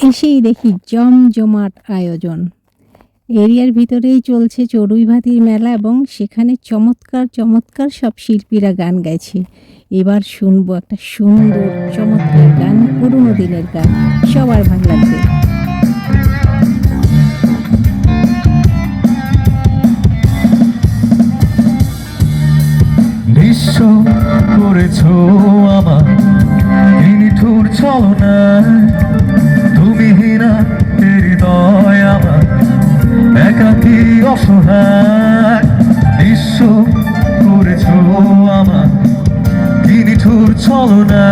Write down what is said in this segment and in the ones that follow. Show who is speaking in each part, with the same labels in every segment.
Speaker 1: এসেই দেখি জমজমাট আয়োজন। এরিয়ার ভিতরেই চলছে চড়ুইভাতির মেলা এবং সেখানে চমৎকার চমৎকার সব শিল্পীরা গান গাইছে। এবার শুনবো একটা সুন্দর চমৎকার গান, পুরোনো দিনের গান, সবার ভালো লাগবে।
Speaker 2: নিঃস্ব করেছ আমার নিঠুর ছলনা, তুমি হীনা হৃদয় আমার একাকী অসহায়। নিঃস্ব করেছ আমার নিঠুর ছলনা,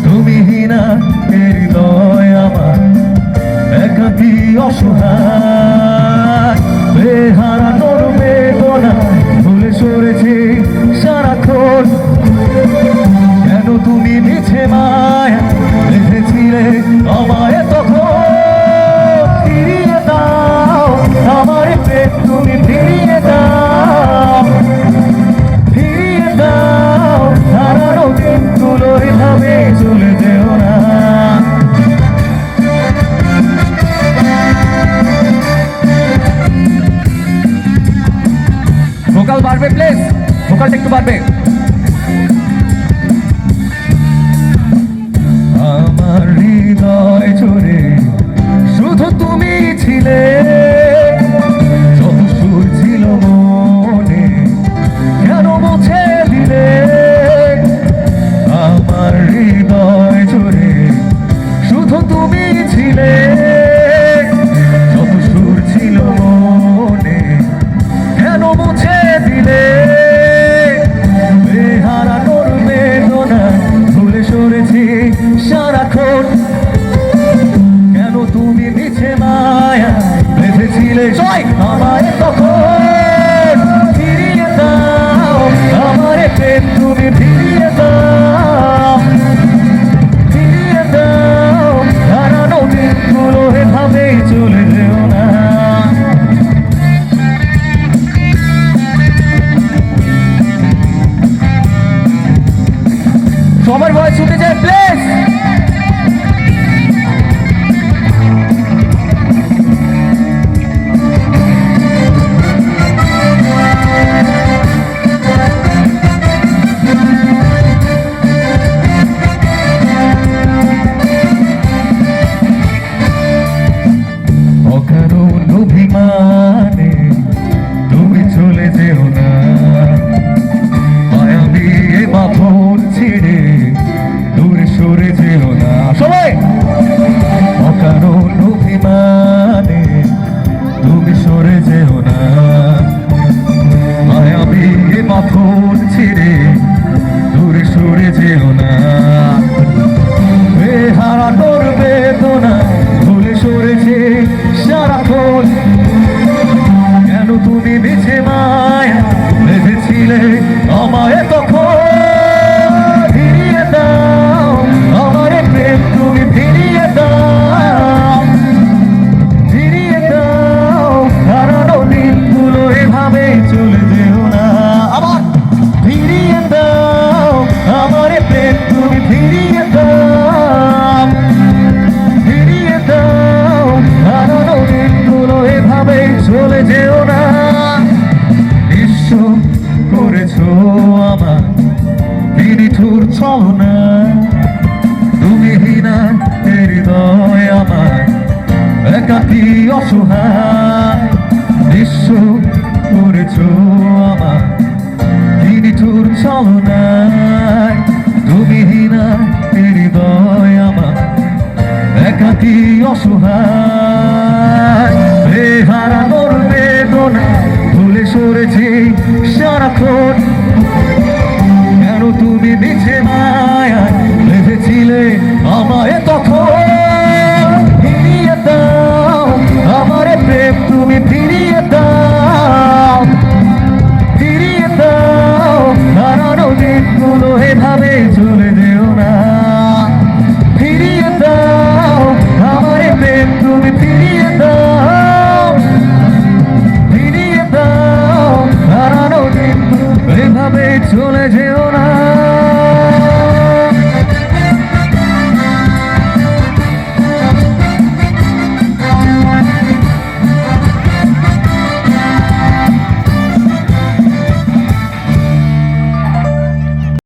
Speaker 2: তুমি হীনা হৃদয় আমার একাকী অসহায়। বেহারানোর বেদনা ভুলে সরেছে সারাক্ষণ, কেন তুমি মিছে মায়া রেখেছিলে আমায় তখন। ফিরিয়ে দাও আমার প্রেম, তুমি ফিরিয়ে দাও, ফিরিয়ে দাও হারানো দিনগুলো, এভাবে চলে যেও না। ভোকাল বাড়বে প্লিজ, ভোকালটা একটু বাড়বে। আমার হৃদয় জুড়ে শুধু তুমি ছিলে, যত সুর ছিল মনে কেন মুছে দিলে। আমার হৃদয় জুড়ে শুধু তুমি ছিলে, যত সুর ছিল মনে কেন মুছে দিলে। বেহারানোর বেদনা ভুলে সরেছি সারাক্ষণ, কেন তুমি মিছে মায়া বেঁধেছিলে আমায় তখন। ফিরিয়ে দাও আমার প্রেম, তুমি ফিরিয়ে দাও, ফিরিয়ে দাও হারানো দিনগুলো, এভাবেই চলে যেও না। সবার ভয় শুনতে চাই প্লিজ। অকারণ অভিমানে তুমি চলে যেও না, মায়াবী এ বাঁধন ছিঁড়ে দূরে সরে যেও না। সবাই অকারণ অভিমানে তুমি সরে যেও না, মায়াবী এ বাঁধন ছিঁড়ে দূরে সরে যেও না। বেহারানোর বেদনা ভুলে সরেছে সারাক্ষণ, কেন তুমি মিছে মায়া বেঁধেছিলে আমায় তখন। ফিরিয়ে দাও আমার প্রেম, তুমি ফিরিয়ে দাও, ফিরিয়ে দাও হারানো দিনগুলো, এভাবে চলে যেও না। আবার ফিরিয়ে দাও আমার প্রেম, তুমি ফিরিয়ে দাও, ফিরিয়ে দাও হারানো দিনগুলো, এভাবে চলে যেও না। নিঃস্ব করেছ আমার নিঠুর ছলনা, তুমি হীনা হৃদয় আমার একাকী অসহায়। নিঃস্ব করেছ আমার নিঠুর ছলনা, তুমি হীনা হৃদয় আমার একাকী অসহায়। বেহারানোর বেদনা ভুলে সরেছি সারাক্ষণ, কেন তুমি মিছে